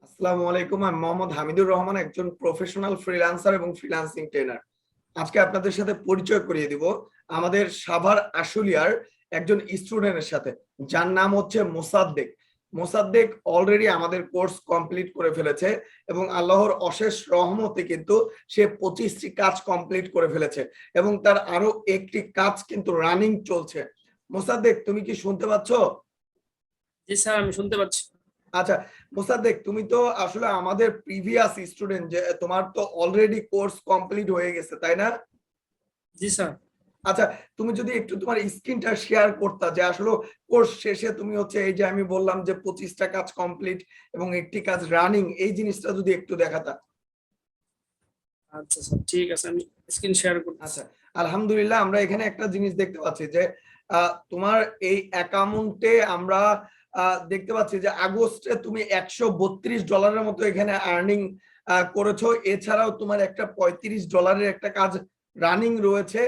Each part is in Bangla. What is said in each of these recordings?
আসসালামু আলাইকুম, আমি মোহাম্মদ হামিদুর রহমান, একজন প্রফেশনাল ফ্রিল্যান্সার এবং ফ্রিল্যান্সিং ট্রেনার। আজকে আপনাদের সাথে পরিচয় করিয়ে দিব আমাদের সাভার আশুলিয়ার একজন স্টুডেন্টের সাথে, যার নাম হচ্ছে মোসাদ্দেক। মোসাদ্দেক অলরেডি আমাদের কোর্স কমপ্লিট করে ফেলেছে এবং আল্লাহর অশেষ রহমতে কিন্তু সে 25টি কাজ কমপ্লিট করে ফেলেছে এবং তার আরো একটি কাজ কিন্তু রানিং চলছে। মোসাদ্দেক, তুমি কি শুনতে পাচ্ছ? জি স্যার, আমি শুনতে পাচ্ছি। আচ্ছা মোসাদ্দেক, তুমি তো আসলে আমাদের প্রিভিয়াস স্টুডেন্ট, যে তোমার তো অলরেডি কোর্স কমপ্লিট হয়ে গেছে, তাই না? জি স্যার। আচ্ছা, তুমি যদি একটু তোমার স্ক্রিনটা শেয়ার করতা, যে আসলে কোর্স শেষে তুমি হচ্ছে এই যে আমি বললাম যে 25টা কাজ কমপ্লিট এবং একটি কাজ রানিং, এই জিনিসটা যদি একটু দেখাতা। আচ্ছা স্যার, ঠিক আছে, আমি স্ক্রিন শেয়ার করতেছি। আচ্ছা, আলহামদুলিল্লাহ, আমরা এখানে একটা জিনিস দেখতে পাচ্ছি যে তোমার এই অ্যাকাউন্টে আমরা দেখতে পাচ্ছি যে আগস্টে তুমি $132 মতো এখানে আর্নিং করেছো। এছাড়াও তোমার একটা $35 একটা কাজ রানিং রয়েছে।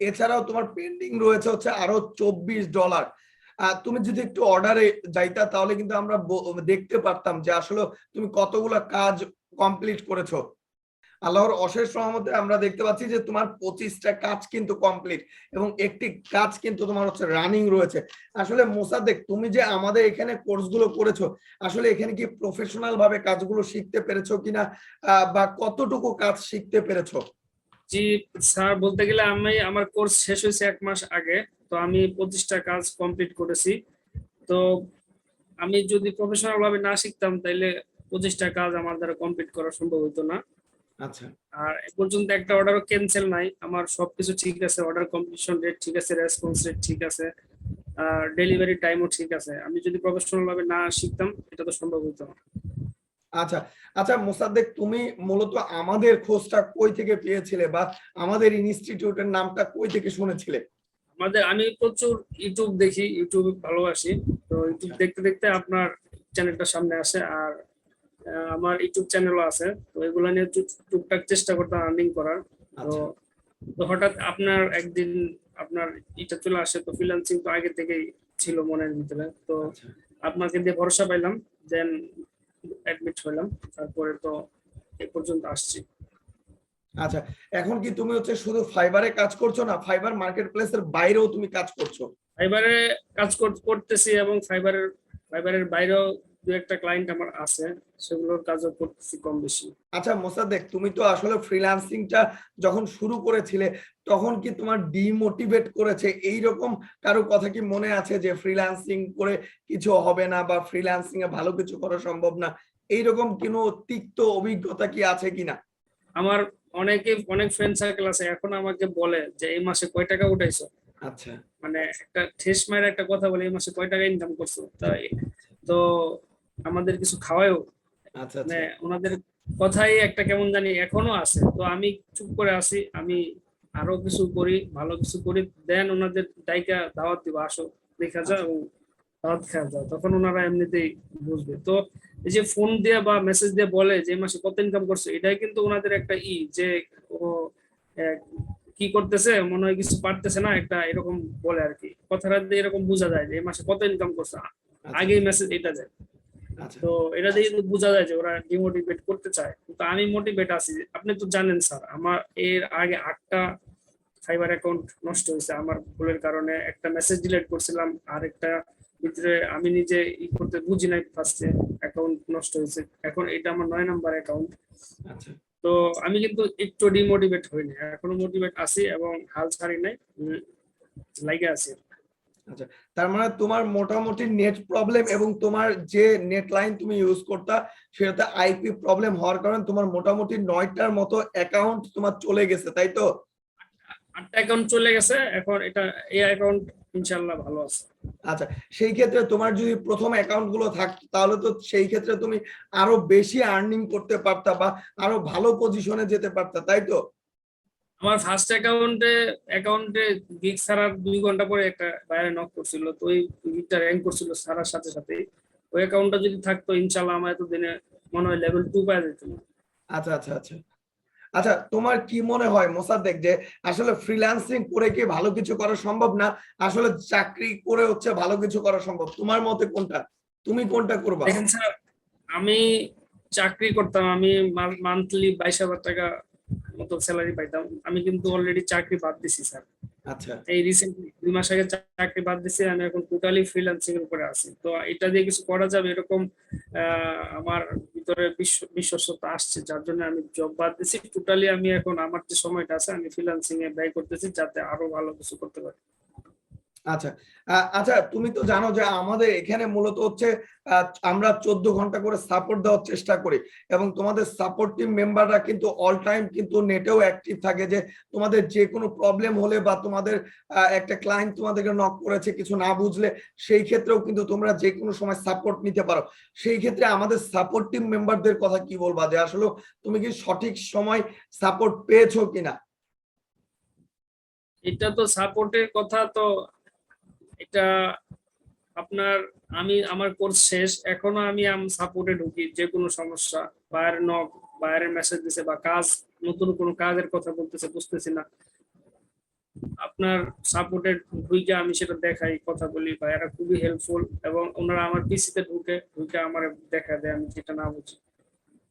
এছাড়াও তোমার পেন্ডিং রয়েছে হচ্ছে আরো $24। তুমি যদি একটু অর্ডারে যাইতা তাহলে কিন্তু আমরা দেখতে পারতাম যে আসলে তুমি কতগুলো কাজ কমপ্লিট করেছো। আল্লাহর অশেষ রহমতে আমরা দেখতে পাচ্ছি যে তোমার 25টা কাজ কিন্তু কমপ্লিট এবং একটি কাজ কিন্তু তোমার হচ্ছে রানিং রয়েছে। আসলে মোসাদ্দেক, তুমি যে আমাদের এখানে কোর্সগুলো করেছো, আসলে এখানে কি প্রফেশনাল ভাবে কাজগুলো শিখতে পেরেছো কিনা, বা কতটুকু কাজ শিখতে পেরেছো? জি স্যার, বলতে গেলে আমার কোর্স শেষ হয়েছে 1 মাস আগে। তো আমি 25টা কাজ কমপ্লিট করেছি। তো আমি যদি প্রফেশনাল ভাবে না শিখতাম তাইলে 25টা কাজ আমার দ্বারা কমপ্লিট করা সম্ভব হতো না। আচ্ছা আর এ পর্যন্ত একটা অর্ডারও ক্যান্সেল নাই। আমার সবকিছু ঠিক আছে, অর্ডার কমপ্লিশন রেট ঠিক আছে, রেসপন্স রেট ঠিক আছে, ডেলিভারি টাইমও ঠিক আছে। আমি যদি প্রফেশনাল ভাবে না শিখতাম এটা তো সম্ভব হতো না। আচ্ছা আচ্ছা মোসাদ্দেক, তুমি মূলত আমাদের খোঁজটা কই থেকে পেয়েছিলে, বা আমাদের ইনস্টিটিউটের নামটা কই থেকে শুনেছিলে? আমি প্রচুর ইউটিউব দেখি, ইউটিউব ভালোবাসি। তো ইউটিউব আচ্ছা দেখতে দেখতে আপনার চ্যানেলটা সামনে আসে। আর আমার ইউটিউব চ্যানেলও আছে। তো এগুলো নিয়ে টুকটাক চেষ্টা করতাম আর্নিং করার। তো আচ্ছা তো হঠাৎ আপনার একদিন আপনার এটা চলে আসে। তো ফ্রিল্যান্সিং তো আগে থেকেই ছিল মনের ভিতরে। তো আচ্ছা আপনাকে দিয়ে ভরসা পাইলাম, দেন অ্যাডমিট হইলাম। তারপরে তো এ পর্যন্ত আসছি। আচ্ছা, এখন কি তুমি হচ্ছে শুধু ফাইবারে কাজ করছো, না ফাইবার মার্কেট প্লেসের বাইরেও তুমি কাজ করছো? ফাইবারে কাজ করতেছি এবং ফাইবারের বাইরেও দু একটা ক্লায়েন্ট আমার আছে, সেগুলোর কাজও করতেছি কম বেশি। আচ্ছা মোসাদ্দেক, তুমি তো আসলে ফ্রিল্যান্সিংটা যখন শুরু করেছিলে তখন কি তোমার ডিমোটিভেট করেছে এইরকম কারো কথা কি মনে আছে, যে ফ্রিল্যান্সিং করে কিছু হবে না বা ফ্রিল্যান্সিং এ ভালো কিছু করা সম্ভব না? এইরকম কোনো তিক্ত অভিজ্ঞতা কি আছে কিনা? আমার অনেক ফ্রেন্ড সার্কেল আছে, এখন আমাকে বলে যে এই মাসে কয় টাকা উঠাইছো। আচ্ছা মানে একটা ঠেস মায়ের একটা কথা বলে, এই মাসে কয় টাকা ইনকাম করছো। তাই তো আমাদের কিছু খাওয়ায়ও। আচ্ছা মানে আচ্ছা ওনাদের কথাই একটা কেমন জানি এখনো আছে। তো আমি চুপ করে আছি, আমি আরো কিছু করি, ভালো কিছু করি, দেন ওনাদের ডাইকা দাওয়াত দিব, আসো দেখা যাও আচ্ছা এবং দাওয়াত খাওয়া যাও, তখন ওনারা এমনিতেই বুঝবে। তো এই যে ফোন দিয়ে বা মেসেজ দিয়ে বলে যে এই মাসে কত ইনকাম করছে, এটাই কিন্তু ওনাদের একটা যে ও আহ, কি করতেছে, মনে হয় কিছু পারতেছে না, একটা এরকম বলে আর কি। কথাটা দিয়ে এরকম বোঝা যায় যে এই মাসে কত ইনকাম করছে, আচ্ছা আগেই মেসেজ এটা যায়। আচ্ছা তো এটা দিয়ে কিন্তু বোঝা যায় যে ওরা ডিমোটিভেট করতে চায়, কিন্তু আমি মোটিভেট আছি। আপনি তো জানেন স্যার, আমার এর আগে 8টা ফাইবার অ্যাকাউন্ট নষ্ট হয়েছে আমার ভুলের কারণে। একটা মেসেজ ডিলিট করছিলাম, আর একটা ভিতরে আমি নিজে করতে বুঝি নাই, ফার্স্টে অ্যাকাউন্ট নষ্ট হয়েছে। এখন এটা আমার 9 নাম্বার অ্যাকাউন্ট। আচ্ছা তো আমি কিন্তু একটু ডিমোটিভেট হইনি, এখনো মোটিভেট আছি এবং হাল ছাড়ি নাই, লাইগে আছি। আচ্ছা, তার মানে তোমার মোটামুটি নেট প্রবলেম এবং তোমার যে নেট লাইন তুমি ইউজ করতা সেটাতে আইপি প্রবলেম হওয়ার কারণে তোমার মোটামুটি 9টার মতো অ্যাকাউন্ট তোমার চলে গেছে, তাই তো? 8টা অ্যাকাউন্ট চলে গেছে, এখন এটা এই অ্যাকাউন্ট ইনশাল্লাহ ভালো আছে। আচ্ছা, সেই ক্ষেত্রে তোমার যদি প্রথম অ্যাকাউন্ট গুলো থাকতো তাহলে তো সেই ক্ষেত্রে তুমি আরো বেশি আর্নিং করতে পারতা বা আরো ভালো পজিশনে যেতে পারতা, তাই তো? আমার ফার্স্ট অ্যাকাউন্টে গিগ ছাড়ার 2 ঘন্টা পরে একটা বাইরে নক করছিল। তো ওই গিগটা র্যাঙ্ক করছিল ছাড়ার সাথে সাথে। ওই অ্যাকাউন্টটা যদি থাকতো ইনশাল্লাহ আমার এতদিনে মনে হয় লেভেল 2 পাওয়া যেত। আচ্ছা আচ্ছা আচ্ছা আচ্ছা, তোমার কি মনে হয় মোসাদ্দেক, যে আসলে ফ্রিল্যান্সিং করে কি ভালো কিছু করা সম্ভব, না আসলে চাকরি করে হচ্ছে ভালো কিছু করা সম্ভব? তোমার মতে কোনটা, তুমি কোনটা করবা? দেখেন স্যার, আমি চাকরি করতাম, আমি মান্থলি 22,000 টাকা মতো স্যালারি পাইতাম। আমি কিন্তু অলরেডি চাকরি বাদ দিছি স্যার। আচ্ছা এই রিসেন্টলি 2 মাস আগে চাকরি বাদ দিছি, আমি এখন টোটালি ফ্রিল্যান্সিং এর উপরে আছি। তো এটা দিয়ে কিছু করা যাবে এরকম আমার ভিতরে বিশ্বস্ততা আসছে, যার জন্য আমি জব বাদ দিছি। টোটালি আমি এখন আমার যে সময়টা আছে আমি ফ্রিল্যান্সিং এ ব্যয় করতেছি, যাতে আরো ভালো কিছু করতে পারি। আচ্ছা আচ্ছা, তুমি তো জানো যে আমাদের এখানে মূলত হচ্ছে আমরা 14 ঘন্টা করে সাপোর্ট দেওয়ার চেষ্টা করি, এবং তোমাদের সাপোর্ট টিম মেম্বাররা কিন্তু অল টাইম কিন্তু নেটেও অ্যাক্টিভ থাকে, যে তোমাদের যে কোনো প্রবলেম হলে বা তোমাদের একটা ক্লায়েন্ট তোমাদেরকে নক করেছে কিছু না বুঝলে, সেই ক্ষেত্রেও কিন্তু তোমরা যে কোনো সময় সাপোর্ট নিতে পারো। সেই ক্ষেত্রে আমাদের সাপোর্ট টিম মেম্বারদের কথা কি বলবা, যে আসলে তুমি কি সঠিক সময় সাপোর্ট পেয়েছো কিনা? এটা তো সাপোর্টের কথা, তো এটা আপনার আমার কোর্স শেষ, এখনো আমি সাপোর্টে ঢুকি। যে কোনো সমস্যা, বাইরের নক, বাইরের মেসেজ দিছে বা কাজ, নতুন কোনো কাজের কথা বলতেছে, বুঝতেছি না, আপনার সাপোর্টে ঢুকে আমি সেটা দেখাই, কথা বলি, বা এরা খুবই হেল্পফুল, এবং ওনারা আমার পিসিতে ঢুকে আমার দেখা দেয় আমি যেটা না বুঝি।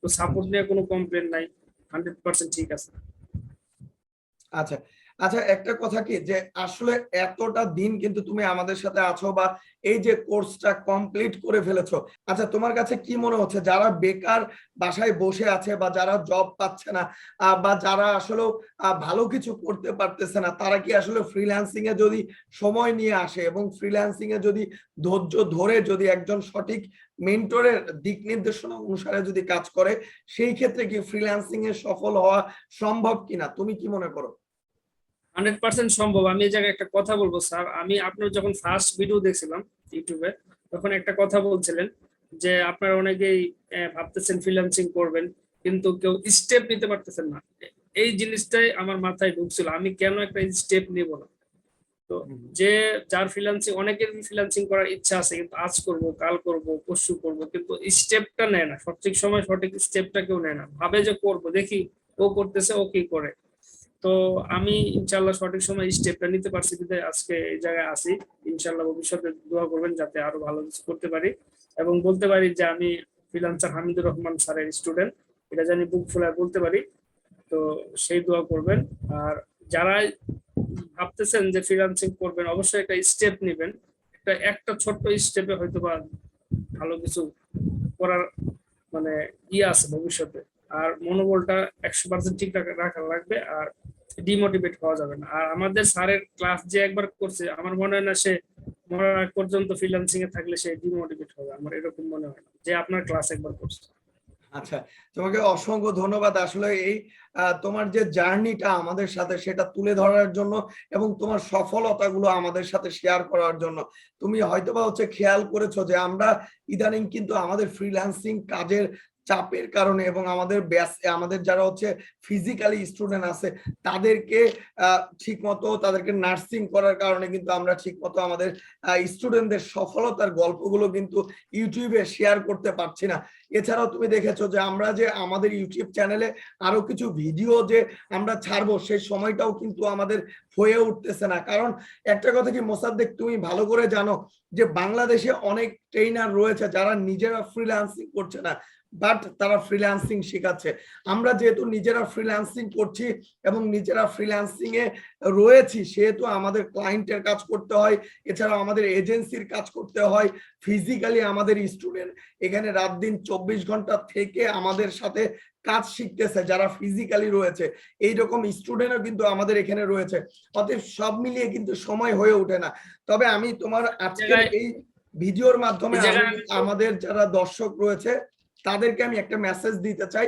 তো সাপোর্ট নিয়ে কোনো কমপ্লেন নাই, 100% ঠিক আছে। আচ্ছা আচ্ছা, একটা কথা কি, যে আসলে এতটা দিন কিন্তু তুমি আমাদের সাথে আছো, বা এই যে কোর্সটা কমপ্লিট করে ফেলেছো, আচ্ছা তোমার কাছে কি মনে হচ্ছে যারা বেকার বাসায় বসে আছে, বা যারা জব পাচ্ছে না, বা যারা আসলে ভালো কিছু করতে পারতেছে না, তারা কি আসলে ফ্রিল্যান্সিং এ যদি সময় নিয়ে আসে এবং ফ্রিল্যান্সিং এ যদি ধৈর্য ধরে যদি একজন সঠিক মেন্টরের দিক নির্দেশনা অনুসারে যদি কাজ করে, সেই ক্ষেত্রে কি ফ্রিল্যান্সিং এ সফল হওয়া সম্ভব কিনা, তুমি কি মনে করো? 100% সম্ভব। আমি এই জায়গায় একটা কথা বলবো স্যার, আমি আপনার যখন ফার্স্ট ভিডিও দেখছিলাম ইউটিউবে, তখন একটা কথা বলছিলেন যে আপনারা অনেকেই ভাবতেছেন ফ্রিল্যান্সিং করবেন, কিন্তু কেউ স্টেপ নিতে পারতেছেন না। এই জিনিসটাই আমার মাথায় ঢুকছিল, আমি কেন একটা স্টেপ নিব না। তো যে যার ফ্রিল্যান্সিং, অনেকের ফ্রিল্যান্সিং করার ইচ্ছা আছে, কিন্তু আজ করব, কাল করব, পরশু করব, কিন্তু স্টেপটা নেয় না, সঠিক সময় সঠিক স্টেপটা কেউ নেয় না, ভাবে যে করব, দেখি ও করতেছে, ও কি করে। তো আমি ইনশাল্লাহ সঠিক সময় স্টেপটা নিতে পারছি, কিন্তু আজকে এই জায়গায় আছি। ইনশাল্লাহ ভবিষ্যতে দোয়া করবেন যাতে আরো ভালো কিছু করতে পারি, এবং বলতে পারি যে আমি ফ্রিল্যান্সার হামিদুর রহমান স্যারের স্টুডেন্ট, এটা জানি বুক ফুলায় বলতে পারি। তো সেই দোয়া করবেন। আর যারা ভাবতেছেন যে ফ্রিল্যান্সিং করবেন, অবশ্যই একটা স্টেপ নেবেন, একটা ছোট্ট স্টেপে হয়তো বা ভালো কিছু করার মানে আছে ভবিষ্যতে। আর মনোবলটা 100% ঠিক রাখা লাগবে, আর ডিমোটিভেট হওয়া যাবে না। আর আমাদের স্যারের ক্লাস যে একবার করছে, আমার মনে হয় না সে মরার আগ পর্যন্ত ফ্রিল্যান্সিং এ থাকলে সে ডিমোটিভেট হবে, আমার এরকম মনে হয় না, যে আপনার ক্লাস একবার করছে। আচ্ছা, তোমাকে অসংখ্য ধন্যবাদ আসলে এই তোমার যে জার্নিটা আমাদের সাথে সেটা তুলে ধরার জন্য, এবং তোমার সফলতাগুলো আমাদের সাথে শেয়ার করার জন্য। তুমি হয়তোবা হচ্ছে খেয়াল করেছো যে আমরা ইদানিং কিন্তু আমাদের ফ্রিল্যান্সিং কাজের চাপের কারণে, এবং আমাদের যারা হচ্ছে ফিজিক্যালি স্টুডেন্ট আছে তাদেরকে ঠিক মতো তাদেরকে নার্সিং করার কারণে কিন্তু আমরা ঠিক মতো আমাদের স্টুডেন্টদের সফলতার গল্পগুলো কিন্তু ইউটিউবে শেয়ার করতে পারছি না। এছাড়াও তুমি দেখেছো যে আমরা যে আমাদের ইউটিউব চ্যানেলে আরো কিছু ভিডিও যে আমরা ছাড়বো, সেই সময়টাও কিন্তু আমাদের হয়ে উঠতেছে না। কারণ একটা কথা কি মোসাদ্দেক, তুমি ভালো করে জানো যে বাংলাদেশে অনেক ট্রেনার রয়েছে যারা নিজেরা ফ্রিল্যান্সিং করছে না, বাট তারা ফ্রিল্যান্সিং শেখাচ্ছে। আমরা যেহেতু নিজেরা ফ্রিল্যান্সিং করছি এবং নিজেরা ফ্রিল্যান্সিং এ রয়েছি, সেহেতু আমাদের ক্লায়েন্টের কাজ করতে হয়, এছাড়াও আমাদের এজেন্সির কাজ করতে হয়, ফিজিক্যালি আমাদের স্টুডেন্ট এখানে রাত দিন 24 ঘন্টা থেকে আমাদের সাথে কাজ শিখতেছে যারা ফিজিক্যালি রয়েছে, এইরকম স্টুডেন্টও কিন্তু আমাদের এখানে রয়েছে। অতএব সব মিলিয়ে কিন্তু সময় হয়ে ওঠে না। তবে আমি তোমার আজকের এই ভিডিওর মাধ্যমে আমাদের যারা দর্শক রয়েছে তাদেরকে আমি একটা মেসেজ দিতে চাই,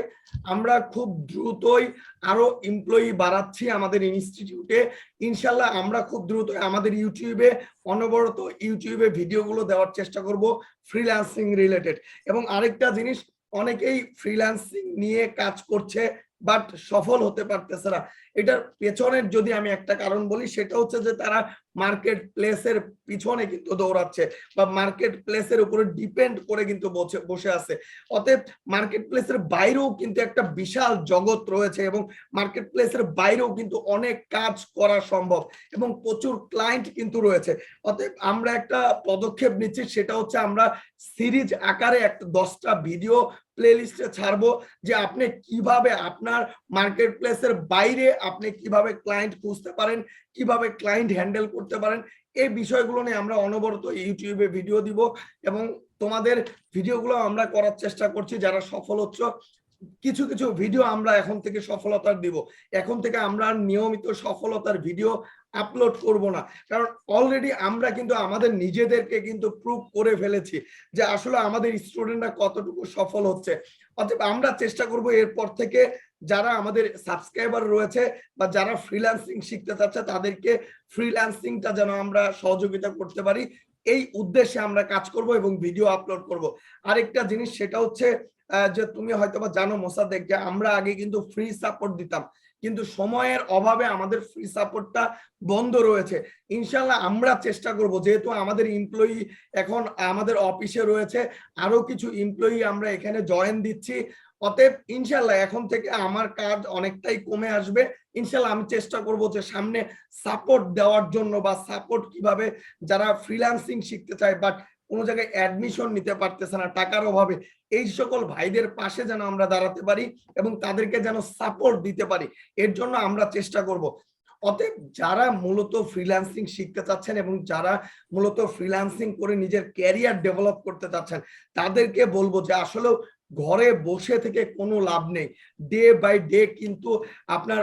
আমরা খুব দ্রুতই আরো এমপ্লয়ি বাড়াচ্ছি আমাদের ইনস্টিটিউটে। ইনশাল্লাহ আমরা খুব দ্রুত আমাদের ইউটিউবে অনবরত ইউটিউবে ভিডিওগুলো দেওয়ার চেষ্টা করব ফ্রিল্যান্সিং রিলেটেড। এবং আরেকটা জিনিস, অনেকেই ফ্রিল্যান্সিং নিয়ে কাজ করছে বাট সফল হতে পারতেছে না, এটার পেছনের যদি আমি একটা কারণ বলি, সেটা হচ্ছে যে তারা মার্কেট প্লেসের পিছনে কিন্তু দৌড়াচ্ছে বা মার্কেট প্লেসের উপরে ডিপেন্ড করে কিন্তু বসে আছে। অতএব মার্কেট প্লেসের বাইরেও কিন্তু একটা বিশাল জগৎ রয়েছে এবং মার্কেট প্লেসের বাইরেও কিন্তু অনেক কাজ করা সম্ভব এবং প্রচুর ক্লায়েন্ট কিন্তু রয়েছে। অতএব আমরা একটা পদক্ষেপ নিচ্ছি, সেটা হচ্ছে আমরা সিরিজ আকারে একটা 10টা ভিডিও প্লেলিস্টে ছাড়বো যে আপনি কিভাবে আপনার মার্কেট প্লেসের বাইরে আপনি কিভাবে ক্লায়েন্ট খুঁজতে পারেন, কিভাবে ক্লায়েন্ট হ্যান্ডেল করতে পারেন। এই বিষয়গুলো নিয়ে আমরা অনবরত ইউটিউবে ভিডিও দিব এবং তোমাদের ভিডিওগুলো আমরা করার চেষ্টা করছি। যারা সফল হচ্ছ, কিছু কিছু ভিডিও আমরা এখন থেকে সফলতার দিব। এখন থেকে আমরা নিয়মিত সফলতার ভিডিও আপলোড করব না, কারণ অলরেডি আমরা কিন্তু আমাদের নিজেদেরকে কিন্তু প্রুভ করে ফেলেছি যে আসলে আমাদের স্টুডেন্টরা কতটুকু সফল হচ্ছে। অতএব আমরা চেষ্টা করব এরপর থেকে যারা আমাদের সাবস্ক্রাইবার রয়েছে বা যারা ফ্রিল্যান্সিং শিখতে চাচ্ছে তাদেরকে ফ্রিল্যান্সিংটা যেন আমরা সহযোগিতা করতে পারি, এই উদ্দেশ্যে আমরা কাজ করব এবং ভিডিও আপলোড করব। আরেকটা জিনিস সেটা হচ্ছে যে তুমি হয়তোবা জানো মোসাদ্দেক, যে আমরা আগে কিন্তু ফ্রি সাপোর্ট দিতাম, কিন্তু সময়ের অভাবে আমাদের ফ্রি সাপোর্টটা বন্ধ রয়েছে। ইনশাল্লাহ আমরা চেষ্টা করব, যেহেতু আমাদের এমপ্লয়ি এখন আমাদের অফিসে রয়েছে, আরো কিছু এমপ্লয়ি আমরা এখানে জয়েন দিচ্ছি। অতএব ইনশাল্লাহ এখন থেকে আমার কাজ অনেকটাই কমে আসবে। ইনশাল্লাহ আমি চেষ্টা করব যে সামনে সাপোর্ট দেওয়ার জন্য বা সাপোর্ট কিভাবে যারা ফ্রিল্যান্সিং শিখতে চায় বাট কোনো জায়গায় অ্যাডমিশন নিতে পারতেছে না টাকার অভাবে, এই সকল ভাইদের পাশে যেন আমরা দাঁড়াতে পারি এবং তাদেরকে যেন সাপোর্ট দিতে পারি, এর জন্য আমরা চেষ্টা করব। অতএব যারা মূলত ফ্রিল্যান্সিং শিখতে চাচ্ছেন এবং যারা মূলত ফ্রিল্যান্সিং করে নিজের ক্যারিয়ার ডেভেলপ করতে চাচ্ছেন, তাদেরকে বলবো যে আসলে ঘরে বসে থেকে কোনো লাভ নেই। ডে বাই ডে কিন্তু আপনার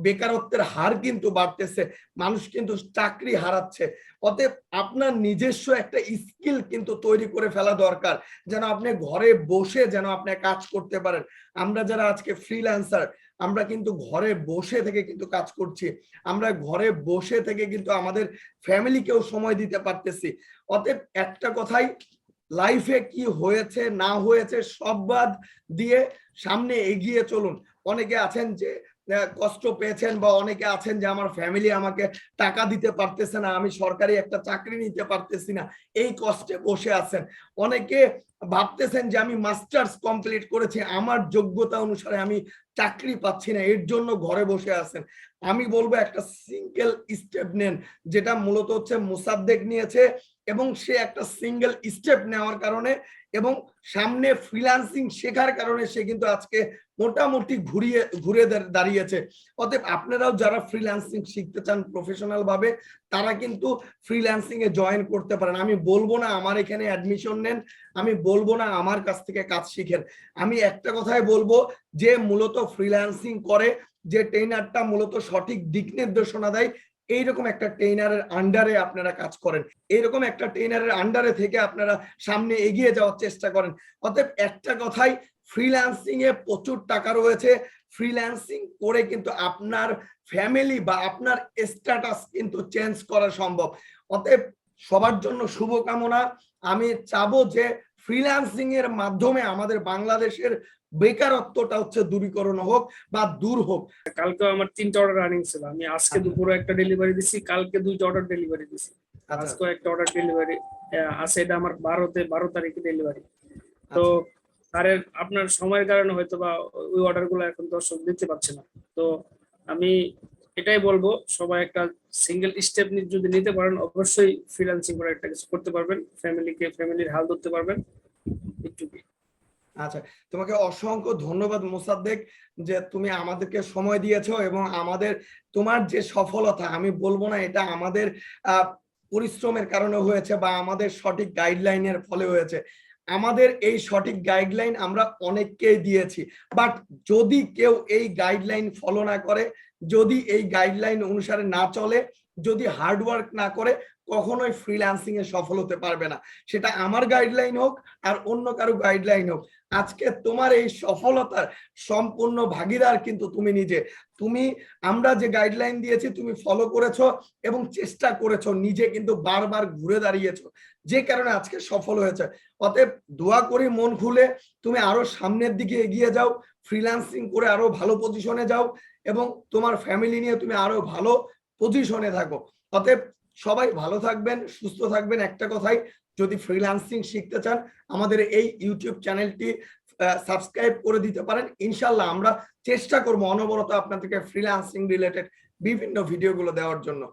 বেকারত্বের হার কিন্তু বাড়তেছে, মানুষ কিন্তু চাকরি হারাচ্ছে। অতএব আপনার নিজস্ব একটা স্কিল কিন্তু তৈরি করে ফেলা দরকার, যেন আপনি ঘরে বসে যেন আপনি কাজ করতে পারেন। আমরা যারা আজকে ফ্রিল্যান্সার, আমরা কিন্তু ঘরে বসে থেকে কিন্তু কাজ করছি, আমরা ঘরে বসে থেকে কিন্তু আমাদের ফ্যামিলিকেও সময় দিতে পারতেছি। অতএব একটা কথাই, লাইফে কি হয়েছে না হয়েছে সব বাদ দিয়ে সামনে এগিয়ে চলুন। অনেকে আছেন যে কষ্ট পেয়েছেন বা অনেকে আছেন যে আমার ফ্যামিলি আমাকে টাকা দিতে পারতেছে না, আমি সরকারি একটা চাকরি নিতে পারতেছি না, এই কষ্টে বসে আছেন। অনেকে ভাবতেছেন যে আমি মাস্টার্স কমপ্লিট করেছি, আমার যোগ্যতা অনুসারে আমি চাকরি পাচ্ছি না, এর জন্য ঘরে বসে আছেন। আমি বলবো একটা সিঙ্গেল স্টেপ নেন, যেটা মূলত হচ্ছে মোসাদ্দেক নিয়েছে এবং সে একটা সিঙ্গেল স্টেপ নেওয়ার কারণে এবং সামনে ফ্রিল্যান্সিং শেখার কারণে সে কিন্তু আজকে মোটামুটি ঘুরে দাঁড়িয়েছে। অতএব আপনারাও যারা ফ্রিল্যান্সিং শিখতে চান প্রফেশনাল ভাবে, তারা কিন্তু ফ্রিল্যান্সিং এ জয়েন করতে পারেন। আমি বলবো না আমার এখানে অ্যাডমিশন নেন, আমি বলবো না আমার কাছ থেকে কাজ শিখেন, আমি একটা কথাই বলবো, যে মূলত ফ্রিল্যান্সিং করে, যে ট্রেনারটা মূলত সঠিক দিক নির্দেশনা দেয়, এইরকম একটা ট্রেনারের আন্ডারে আপনারা কাজ করেন, এইরকম একটা ট্রেনারের আন্ডারে থেকে আপনারা সামনে এগিয়ে যাওয়ার চেষ্টা করেন। অতএব একটা কথাই, ফ্রিল্যান্সিং এ প্রচুর টাকা রয়েছে, ফ্রিল্যান্সিং করে কিন্তু আপনার ফ্যামিলি বা আপনার স্ট্যাটাস কিন্তু চেঞ্জ করা সম্ভব। অতএব সবার জন্য শুভকামনা। আমি চাবো যে ফ্রিল্যান্সিং এর মাধ্যমে আমাদের বাংলাদেশের বেকারত্বটা হচ্ছে দূরীকরণ হোক বা দূর হোক। কালকে আমার 3টা অর্ডার রানিং ছিল, আমি আজকে দুপুরে একটা ডেলিভারি দিছি, কালকে 2টা অর্ডার ডেলিভারি দিছি, আজকে একটা অর্ডার ডেলিভারি আছে, এটা আমার 12 তারিখে ডেলিভারি। তো আরে আপনার সময়ের কারণে হয়তো বা ওই অর্ডার গুলো এখন দর্শক দিতে পারছে না। তো আমি এটাই বলবো, সবাই একটা সিঙ্গেল স্টেপ যদি নিতে পারেন, অবশ্যই ফ্রিল্যান্সিং করে একটা কিছু করতে পারবেন, ফ্যামিলির হাল ধরতে পারবেন। একটু আচ্ছা, তোমাকে অসংখ্য ধন্যবাদ মোসাদ্দেক, যে তুমি আমাদেরকে সময় দিয়েছো এবং আমাদের তোমার যে সফলতা, আমি বলবো না এটা আমাদের পরিশ্রমের কারণে হয়েছে বা আমাদের সঠিক গাইডলাইনের ফলে হয়েছে। আমাদের এই সঠিক গাইডলাইন আমরা অনেককেই দিয়েছি, বাট যদি কেউ এই গাইডলাইন ফলো না করে, যদি এই গাইডলাইন অনুসারে না চলে, যদি হার্ড ওয়ার্ক না করে, কখনোই ফ্রিল্যান্সিং এ সফল হতে পারবে না। সেটা আমার গাইডলাইন হোক আর অন্য কারো গাইডলাইন হোক, আজকে তোমার এই সফলতার সম্পূর্ণ ভাগীদার কিন্তু তুমি নিজে। আমরা যে গাইডলাইন দিয়েছি তুমি ফলো করেছো এবং চেষ্টা করেছো, নিজে কিন্তু বারবার ঘুরে দাঁড়িয়েছো, যে কারণে আজকে সফল হয়েছে। অতএব দোয়া করি মন খুলে তুমি আরো সামনের দিকে এগিয়ে যাও, ফ্রিল্যান্সিং করে আরো ভালো পজিশনে যাও এবং তোমার ফ্যামিলি নিয়ে তুমি আরো ভালো পজিশনে থাকো। অতএব সবাই ভালো থাকবেন, সুস্থ থাকবেন। একটা কথাই, যদি ফ্রিল্যান্সিং শিখতে চান আমাদের এই ইউটিউব চ্যানেলটি সাবস্ক্রাইব করে দিতে পারেন। ইনশাল্লাহ আমরা চেষ্টা করবো অনবরত আপনাদেরকে ফ্রিল্যান্সিং রিলেটেড বিভিন্ন ভিডিওগুলো দেওয়ার জন্য।